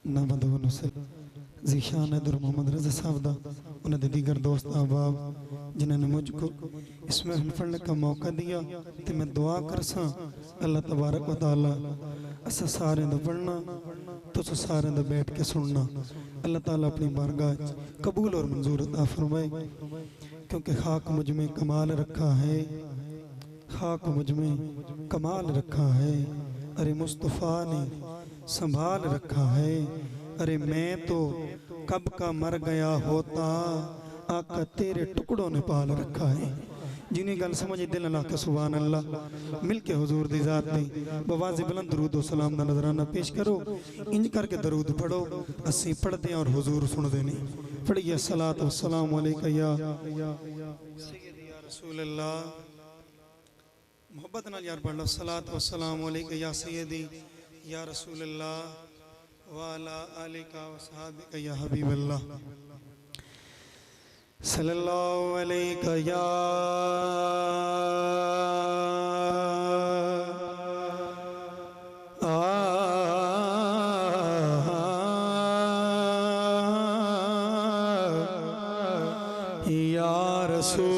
नमद ज़ीशान हैदर मोहम्मद रज़ा साहब दा उन्होंने दीगर दोस्त अहबाब जिन्होंने मुझको इसमें पढ़ने का मौका दिया तो मैं दुआ कर सा अल्लाह तबारक व तआला असा सारे दा पढ़ना तो सारे दा बैठ के सुनना अल्लाह ताला अपनी बारगाह कबूल और मंजूर अता फरमाए क्योंकि खाक मुझ में कमाल रखा है, खाक मुझ में कमाल रखा है। अरे मुस्तफ़ा ने संभाल रखा है। अरे मैं तो कब का मर गया होता, आका तेरे टुकड़ों ने पाल रखा है। जिन्हें गल समझ दिल ला के सुभान अल्लाह मिल के हुजूर दी ज़ात दी बवाज़ बुलंद दरूद व सलाम दा नजराना पेश करो। इंज करके दरूद पढ़ो, असी पढ़ते हैं और हुजूर सुनते नहीं। पढ़िए सलात व सलाम अलैका या सय्यदी या रसूल अल्लाह। मोहब्बत नाल यार पढ़ लो सलात व सलाम अलैका या सय्यदी या रसूल अल्लाह वाला आलिका व सहाबिका या हबीब अल्लाह सल्लल्लाहु अलैका या रसूल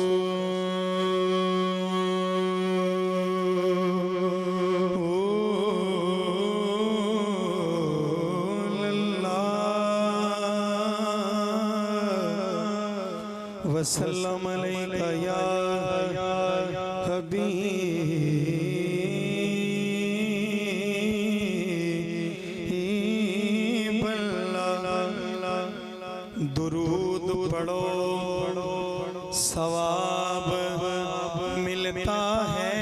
वसल्लम अलैका या हबीब अल्लाह। दुरूद पढ़ो सवाब मिलता है।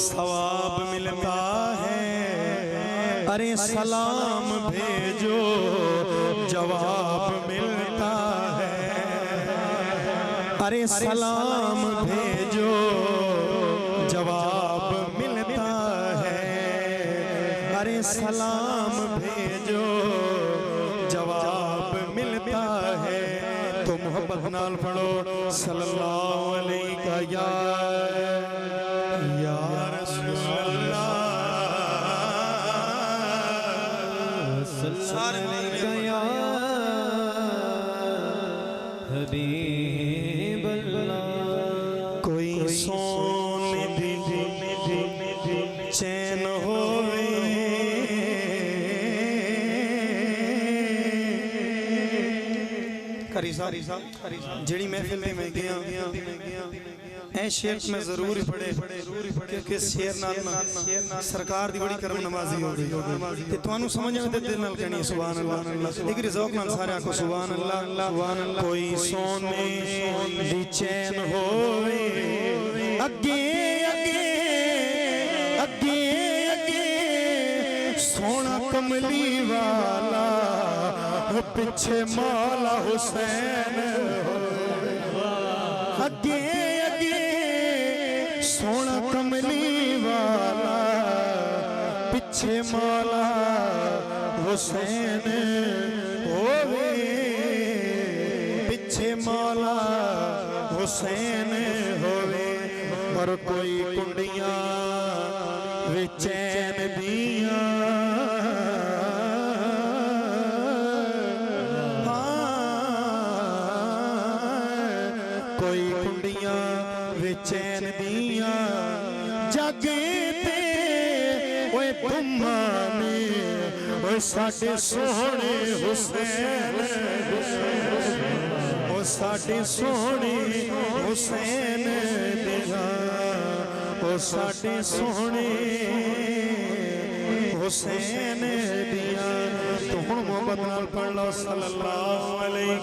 सवाब मिलता है। अरे सलाम भेजो जवाब मिलता है। अरे सलाम भेजो जवाब मिलता है। अरे सलाम भेजो जवाब मिलता है। तो मोहब्बत नाल पढ़ो सल्लल्लाहु अलैका या हबीब अल्लाह। कोई सोने दी चैन होवे करी साहब जेड़ी महफिल में मैं गया ऐ शेर में जरूर ही पढ़े क्योंकि शेर नाल सरकार दी बड़ी करम नवाजी हो गई ते तुहानू समझ में दिल नाल कहनी सुभान अल्लाह। लेकिन ज़ौक नाल सारे आखो सुभान अल्लाह सुभान अल्लाह। कोई सोने दी चैन होवे अगे अगे अगे अगे सोना कमली वाला पीछे मौला हुसैन अगे सोना कमली वाला पीछे मौला हुसैन होवे। पीछे मौला हुसैन होवे। और कोई कुंडियां वे चैन दियां कोई कुंडियां वे चैन दियां जगते ओए तुमाने ओए साडे सोहणे हुसैन ओ साडे सोहणे हुसैन दियां ओ साडे सोहणे हुसैन दियां। तो हुण मोहब्बत नाल पढ़ लो सल्लल्लाहु अलैहि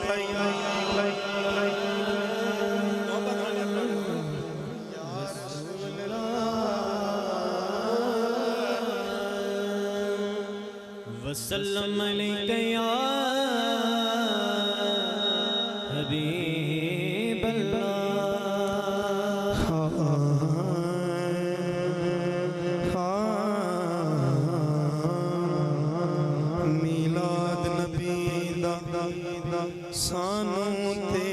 वसल्लम अलैका या हबीब अल्लाह। मीलाद नबी दा सानू ते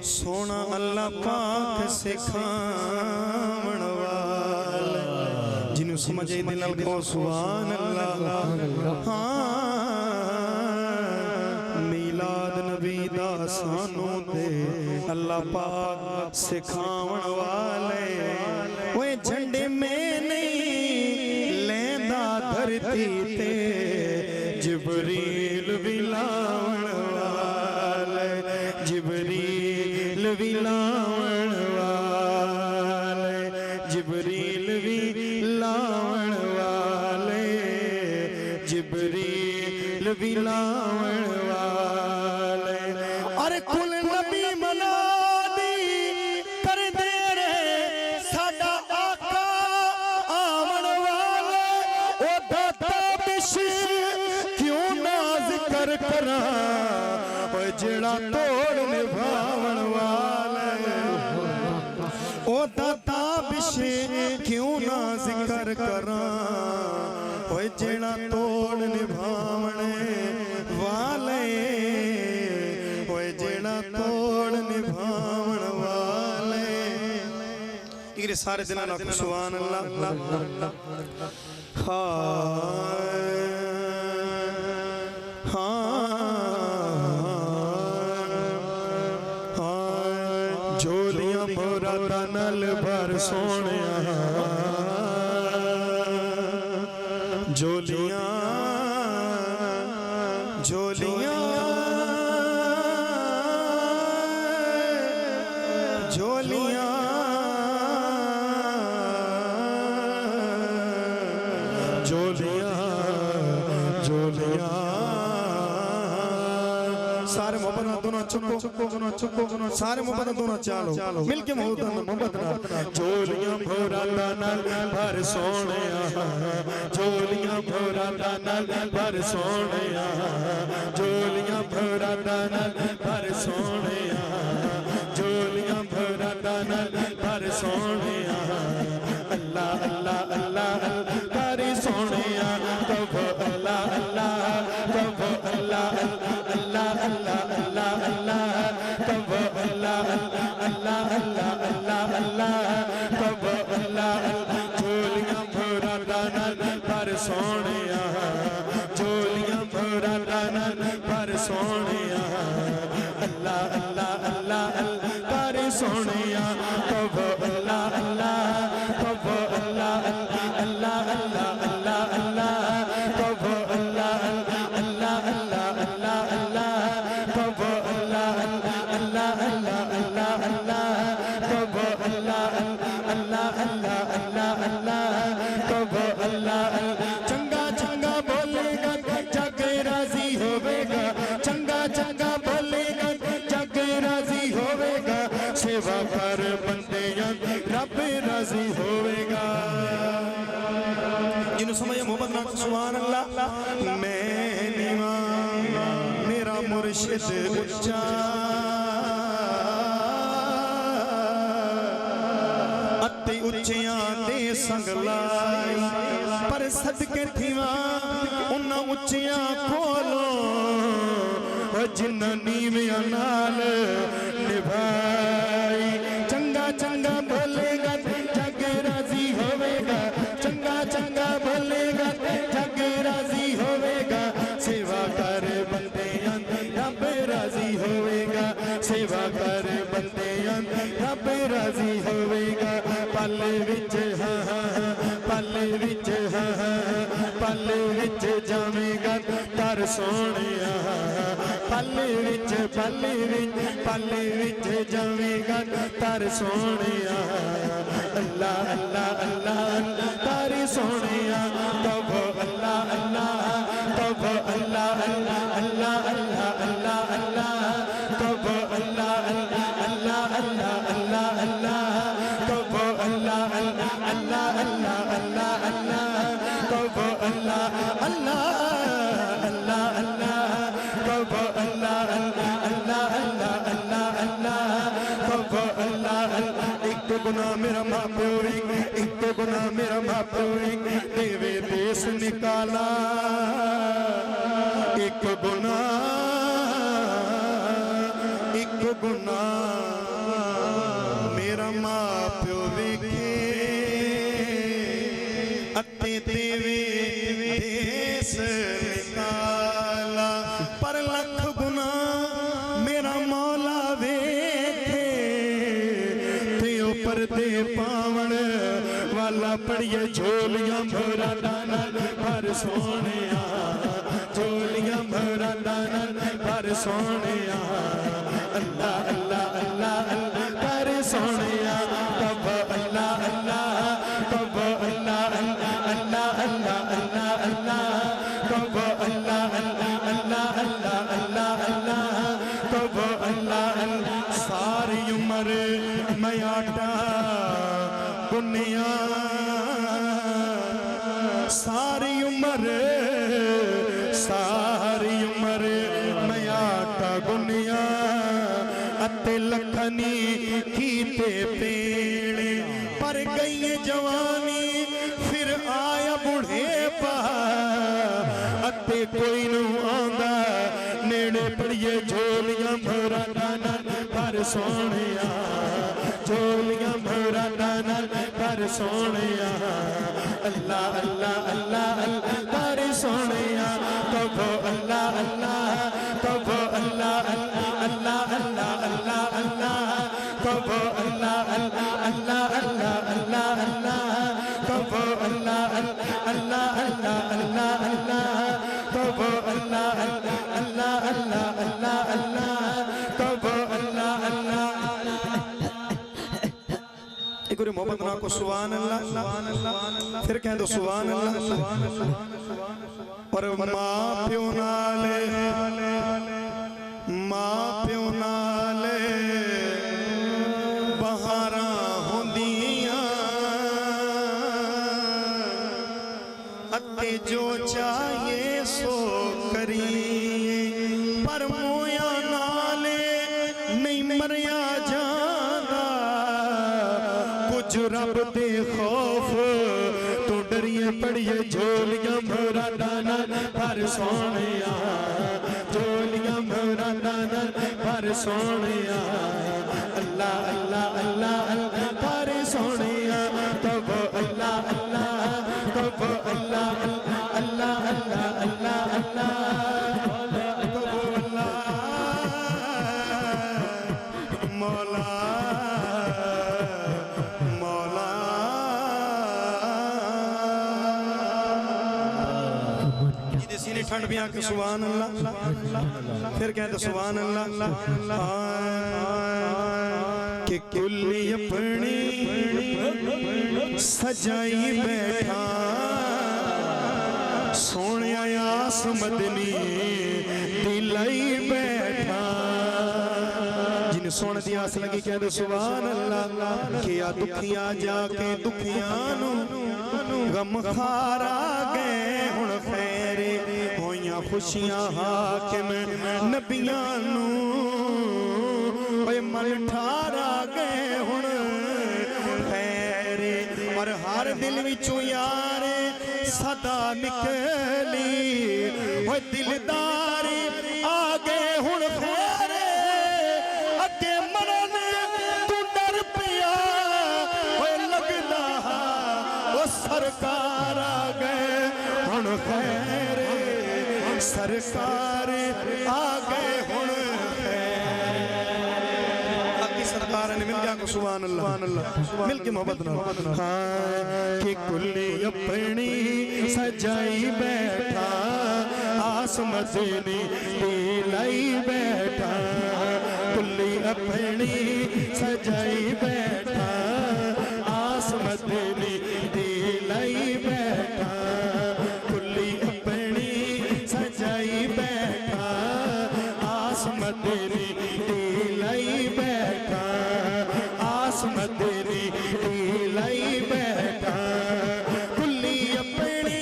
सोना अल्लाह पाक सिखावण वाला जिन्हों समझे दिल नाल कहो सुभान अल्लाह। हाँ मिलाद नबी दा सानू ते अल्लाह पाक सिखावण वाले ओए झंडे में नहीं लेंदा धरती ते जिबरील बिलावण वाले जिबरील बिलावण वाले जिबरील बिलावण वाले जिबरील बिलावण वाले। अरे कुल नबी मना दी कर दे रे साडा आका आवन वाले ओ दाता बिश क्यों ना जिक्र करा ओ जेड़ा तोड़ निभावन वाले ओ दाता बिश क्यों ना जिक्र करा ओ जेड़ा तोड़ निभावन वाले ओ जेड़ा तोड़ निभावन वाले। इकरे सारे दिना ना सुभान अल्लाह। झोलियां मुरादा नल भर सोने झोलियां झोलियां झोलियां झोलियां झोलियां सारे मोहब्बत दोनों चुको सारे मोहब्बत दोनों चालो मिलके मोहब्बत झोलियां भोरा नल भर सोने झोलियां भोरा नल भर सोने झोलियां भोरा नल भर सोने झोलियां भोरा नल भर सोने अल्लाह अल्लाह अल्लाह तारी सोने कब अल्लाह अल्लाह कब अल्लाह अल्लाह अल्लाह अल्लाह अल्लाह कब अल्लाह अल्लाह अल्लाह अल्लाह अल्लाह कब अल्लाह। झोलियां भोरा नल भर सोने झोलियां भोरा नल भर सोने अल्लाह अल्लाह अल्लाह तारी सोने कब अल्लाह अल्लाह कब अल्लाह अल्लाह अल्लाह अल्लाह अल्लाह कब अल्लाह अल्लाह अल्लाह अल्लाह अल्लाह कब अल्लाह अल्लाह अल्लाह अल्लाह अल्लाह कब अल्लाह अल्लाह अल्लाह अल्लाह अल्लाह कब अल्लाह। चंगा चंगा बोलेगा जग राजी होवेगा चंगा चंगा बोलेगा जग राजी होवेगा सेवा कर बंदे रब राजी होवेगा। जिन्हों समझ मोहब्बत ना सुभान अल्लाह। मैं नीवा मेरा मुर्शिद उच्चा अति उच्चियां दे संग लाई पर सदके थीवा उन्हां उच्चियां कोलो जिन्हां नीवियां नाल निभाई। चंगा चंगा बोलेगा जग राजी होवेगा चंगा चंगा बोलेगा जग राजी होवेगा सेवा कर बंदे रब राजी होवेगा सेवा कर बंदे रब राजी होवेगा। पल विच पल विच पल विच जावेगा तर सोने पल विच पल विच जावेगा तर सोने अल्लाह अल्लाह अल्लाह तारी सोने तब अल्लाह अल्लाह तब अल्लाह अल्लाह अल्लाह अल्लाह अल्लाह अल्लाह तब अल्लाह अल्लाह अल्लाह अल्लाह अल्लाह तब अल्लाह अल्लाह अल्लाह अल्लाह अल्लाह तब अल्लाह अल्लाह अल्लाह अल्लाह तब अल्लाह अल्लाह अल्लाह अल्लाह अल्लाह तब अल्लाह। एक गुनाह मेरा माँ प्यो एक गुनाह मेरा माँ प्यो देवे देश निकाला एक गुनाह लख गुना मेरा मां प्यो वेखे अते तेवे देस निकाला पर लख गुना मेरा मौला वेखे ते ऊपर दे पावण वाला पड़िए झोलियां भरा दाना पर सोनिया झोलियां भरा दाना पर सोनिया अल्लाह अल्लाह अल्लाह अल्लाह पर सोनिया कब अल्लाह अल्लाह कब अल्लाह अल्लाह अल्लाह अल्लाह अल्लाह कब अल्लाह अल्लाह अल्लाह अल्लाह अल्लाह कब अल्लाह सारी उम्र मैं आटा गुनिया सारी उम्र मैं आटा गुनिया अते लखनी कीते पेड़े पर गई जवानी फिर आया बुढ़ेपा अते कोई नू आंदा नेड़े पड़िए झोलियां भरा दाना पर सोनिया झोलियां भरा दाना पर सोनिया अल्लाह अल्लाह अल्लाह अल्लाह पर सोनिया कब अल्लाह अल्लाह कब अल्लाह अल्लाह अल्लाह अल्लाह अल्लाह कब अल्लाह अल्लाह अल्लाह अल्लाह अल्लाह कब अल्लाह अल्लाह अल्लाह अल्लाह अल्लाह कब अल्लाह अल्लाह अल्लाह अल्लाह अल्लाह कब अल्लाह अल्लाह एक और मोहब्बत ना को सुभान अल्लाह फिर कह दो सुभान अल्लाह और मां प्यो नाले बहारा होंदियां अते जो चाहिए सो करिए पर मोया नाले नहीं मरिया जाना कुछ रब दे खौफ तो डरिए पड़िए झोलियां भरा दाना पर सोनिया झोलियां भरा दाना पर सोनिया अल्लाह अल्लाह अल्लाह अल्लाह पर सोनिया तब अल्लाह अल्लाह तब अल्लाह अल्लाह अल्लाह अल्लाह अल्लाह तब अल्लाह मौला सीने ठंड भी आके सुभान अल्लाह फिर कहते सुभान अल्लाह कि कुल्ली अपनी सजाई बैठा सोने आस मदनी दिलाई बैठा जिन सोने दी आस लगी कहते सुभान अल्लाह किया दुखिया जाके दुखिया गम खारा गए हुण खैरे होइयां खुशियां हाकिम नबियां नू ओए मन ठारा गए हुण खैरे और हर दिल विचों यारे सदा निकली ओए दिलदारी आ गए हुण खैरे अगे मरन तू डर पिया ओए लगदा ओ सरकार आ गए हुण खैरे सरकार आ गए हुण सरकार ने मिल गया को सुभान अल्लाह मिल के मोहब्बत ना हाँ कि कुल्ली अपनी सजाई बैठा आस मदनी दिलाई बैठा कुल्ली अपनी सजाई बैठा आस मदनी दिलाई बैठा कुल्ली अपनी सजाई बैठा आस मदनी दिलाई बैठा आस मदनी दिलाई बैठा कुल्ली अपनी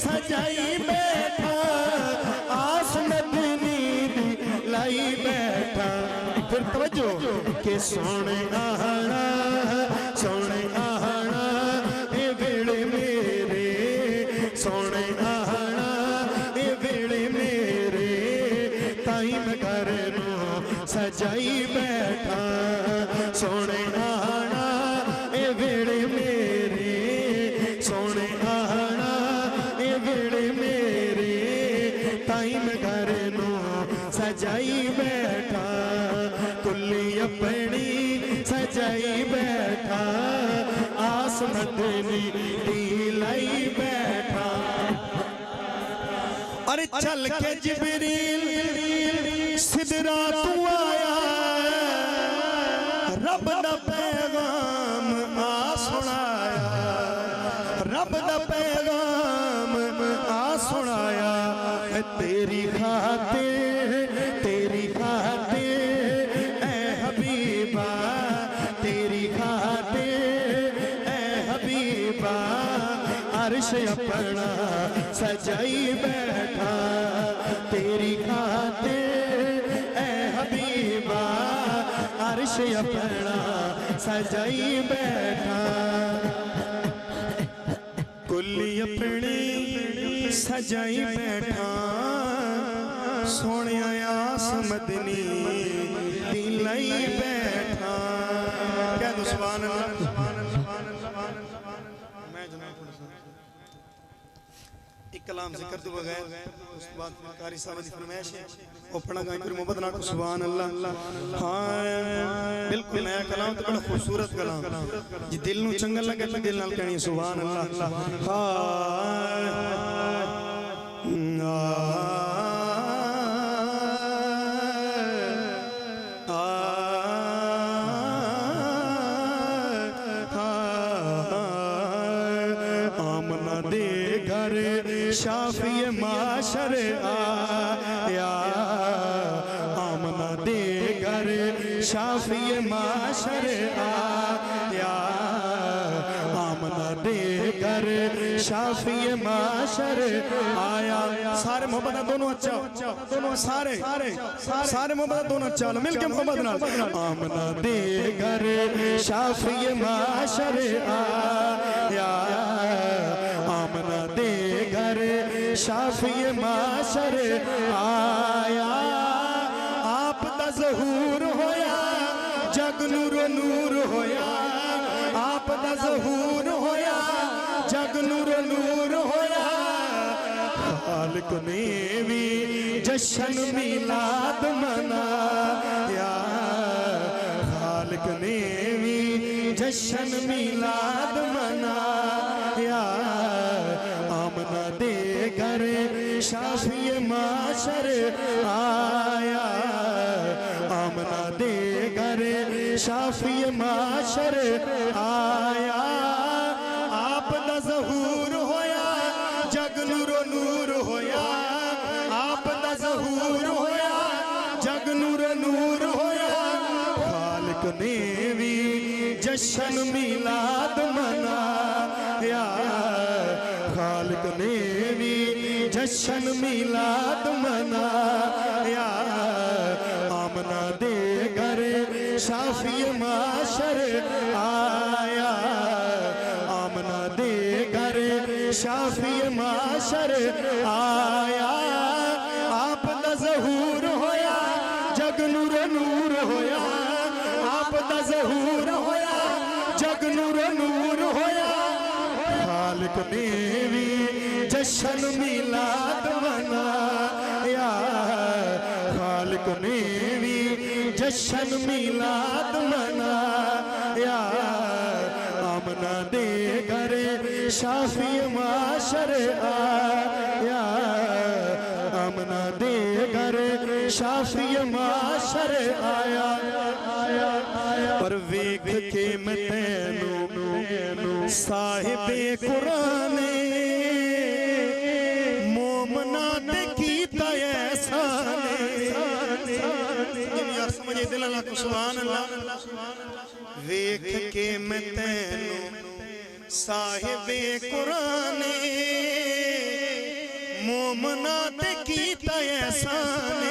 सजाई बैठा आस मदनी दिलाई बैठा फिर तवज्जो के सोने आहना ए वेले मेरे सोने आहना ए वेले मेरे ताई मैं घर नू सजाई बैठा सोने आना ए वेड़े मेरे सोने आना ए वेड़े मेरे ताई मैं घर नू सजाई बैठा कुल्ली अपनी सजाई बैठा आस मदनी दी लाई बैठा अरे चल के जिबरील सिदरा तू आया रब दा पैगाम आ सुनाया रब दा पैगाम आ सुनाया तेरी खातिर ए हबीबा तेरी खातिर ए हबीबा अर्श अपना सजाई बैठा तेरी खातिर ए हबीबा अर्श अपना सजाई बैठा कुल्ली अपनी सजाई बैठा सोने आस मदनी दिलाई बैठा क्या दो सुभान अल्लाह एक कलाम जिक्र तो बगैर उस बाद कारी साहब की फरमाइश है वो पढ़ा गाय फिर मोहब्बत ना सुभान अल्लाह हां बिल्कुल नया कलाम तो बड़ा खूबसूरत कलाम जी दिल नु चंगा लगे तो दिल नाल कहनी सुभान अल्लाह आमना दे घर शाफी माशर आया आमना दे घर शाफी माशर आया आमना दे घर शाफी माशर आया सारे मोहब्बत दोनों अच्छा दोनों सारे मोहब्बत दोनों अच्छा मिलके मोहब्बत नाल आमना दे घर शाफी माशर आया आमना दे घर शाफी माशर आया आप दा ज़हूर होया जग नूरो नूर होया आप दा ज़हूर होया जग नूरो नूर होया खालिक ने भी जश्न मिलाद मनाया खालिक ने भी जश्न मिलाद मनाया आमना दे घर शाफी माशर आया आमना दे घर शाफी माशर आया आप दा ज़हूर होया जग नूरो नूर होया आप दा ज़हूर होया जग नूरो नूर होया खालिक ने भी जश्न मिलाद मनाया खालिक ने भी जश्न मिलाद मनाया आमना दे घर शाफी माशर आया आमना दे घर शाफी माशर आया आप दा ज़हूर होया जग नूरो नूर होया आप दा ज़हूर होया जग नूरो नूर होया खालिक ने भी जश्न मिलाद मनाया खालिक ने भी जश्न मिलाद मनाया आमना दे घर शाफी माशर आया आमना दे घर शाफी माशर आया पर वेख के मैं तैनू साहिबे कुरान मोमना दे कीता ऐसा समझे दिल अल्लाह सुभान अल्लाह वेख के मैं तैनू साहिबे कुरान मोमना ते कीता एहसान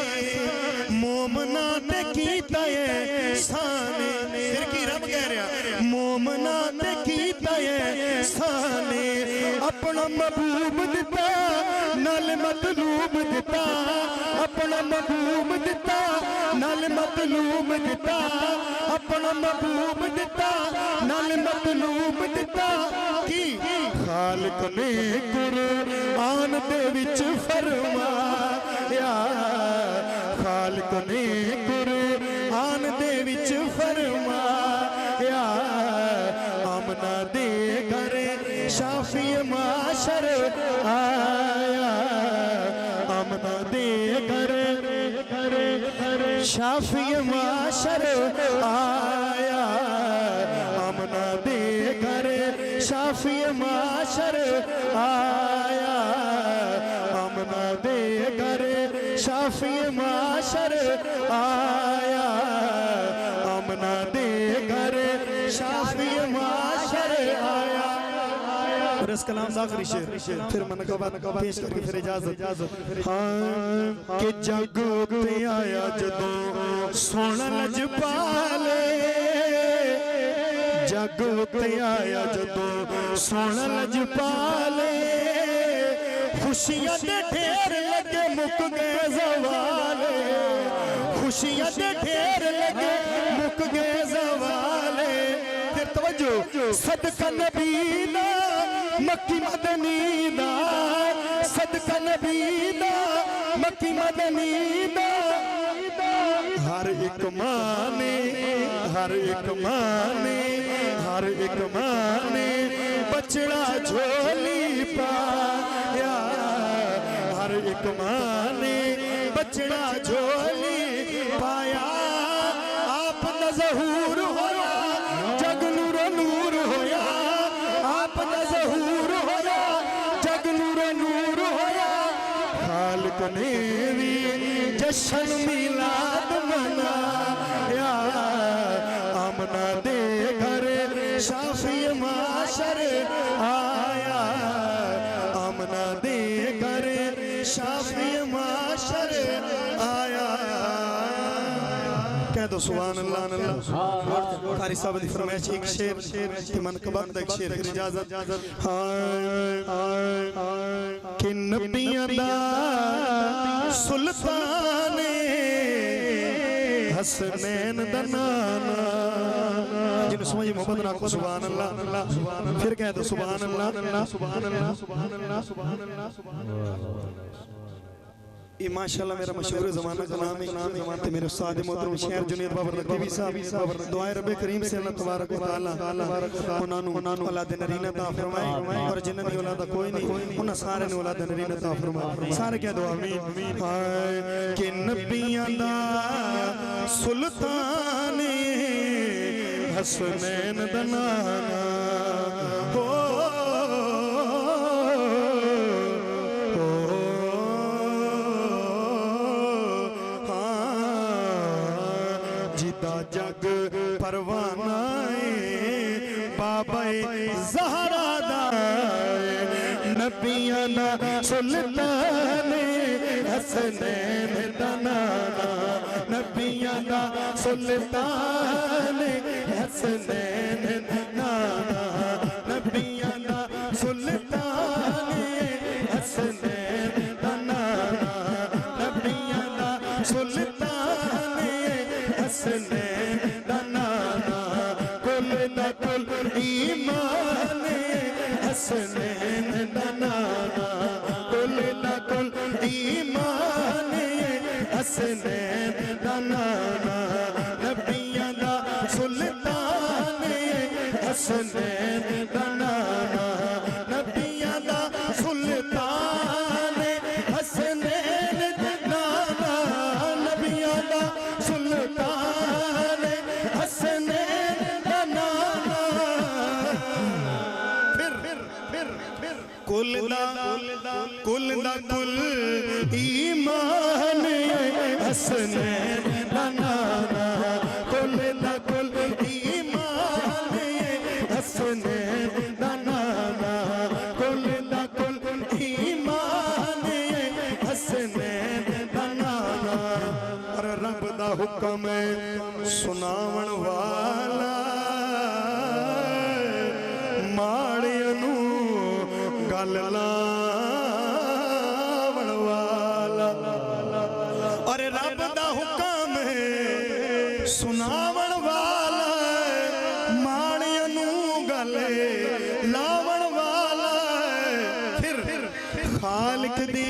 मोमना ते कीता एहसान फिर की रब कह रहा मोमना ते कीता एहसान अपना महबूब दिता नाल मतलूब दिता अपना अपना महबूब दिता नाल मतलूब दिता अपना महबूब दिता नाल मतलूब दिता की खालिक ने कुरान दे विच फरमाया खालिक ने कुरान दे विच फरमाया आमना दे घरे शाफी माशर आया आमना दे घरे शाफी माशर आया आमना दे घरे शाफी माशर आया आमना दे घरे शाफी माशर आया आमना दे घरे शाफी माशर आया। और इस कलाम का आखिरी शेर फिर मन का पेश करके फिर इजाजत हाँ कि जग ते आया जदों सोना लजपाले जग ते आया जदों सोना लजपाले खुशियां दे ढेर लगे मुक गए ज़वाले खुशियां दे ढेर लगे मुक गए ज़वाले। फिर तवज्जो सदका नबी दा मक्की मदनी दा सदका नबी दा मक्की मदनी दा हर एक माने हर एक माने हर एक माने बचड़ा झोली पाया हर एक माने बचड़ा झोली पाया आप दा ज़हूर होया जग नूर नूर होया आप दा ज़हूर होया जग नूर नूर होया खालिक ने भी जश्न मिलाद मनाया आमना दे घरे शाफी माशर आया आमना दे घरे शाफी माशर आया। कह दो सुभान अल्लाह कारी साहब दी फरमाइश एक शेर ते मन कबाक दा एक शेर फिर इजाजत कि नबियां दा सुल्तान हसनैन दा नाना जिन समझ मोहब्बत ना को सुभान अल्लाह फिर कह दो सुभान अल्लाह सुभान अल्लाह सुभान अल्लाह सुभान अल्लाह सुभान अल्लाह। ये माशाल्लाह मेरा मशहूर ज़माना का नाम है ते मेरे उस्ताद मोहतरम शेर जुनैद बाबर नकवी साहब दुआए रब करीम से अल्लाह तबारक व तआला उन्हां औलाद नरीना अता फरमाए और जिन्हां दी औलाद कोई नहीं उन्हां सारे नु औलाद नरीना अता फरमाए सारे कह दो आमीन हाय कि नबियां दा सुल्तान हसनैन दा नाना हो जग परवाना बाबा ज़हरा दा नबियां दा सुल्तान हसनैन दा नाना नबियां दा सुल्तान हसनैन दा नाना नबियां दा सुल्तान हसनैन दा नाना नबियां दा सुल्तान हसनैन दा नाना कुल दा कुल ईमान हसनैन दा नाना कुल दा कुल ईमान हसनैन दा नाना नबियां दा सुल्तान हसनैन दा नाना नबियां दा सुल्तान हसनैन दा नाना नबियां दा सुल्तान हसनैन दा नाना। फिर कुल दा कुल ईमान हसनैन दा नाना कुल दा कुल ईमान हसनैन दा नाना कुल दा कुल ईमान हसनैन दा नाना। और रब दा हुक्म सुनावण वाला माड़ियां नू गल लावण वाला सुनावण वाला माणिया नू गले लावण वाला फिर खालिक दी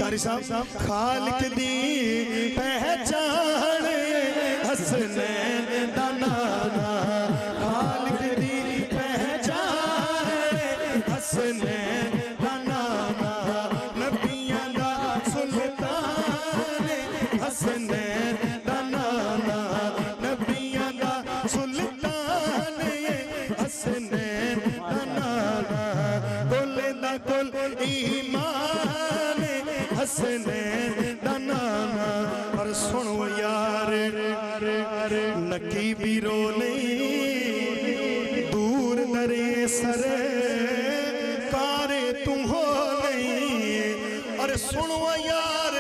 कारी साहब खालिक दी पहचान हसनैन दा नाना खालिक दी पहचान हसनैन दा नाना नबियां दा सुल्तान हसनैन दा नाना नबियां दा सुल्तान हसनैन दा नाना कोले दा कोल ईमान हसनैन दा नाना पर सुनो यार नकी बीरो नहीं दूर दरे सर कारे तू हो नहीं अरे सुनो यार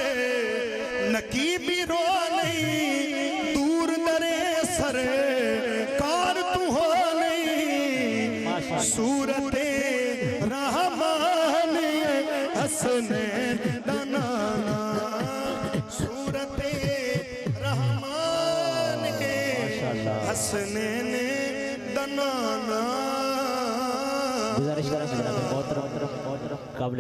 नकी बीरो नहीं दूर दरे सर कार तू हो नहीं सूरते रहमान हसनैन दा नाना सूरते रहमान हसनैन दा नाना गुजारिश करा बहुत काबिल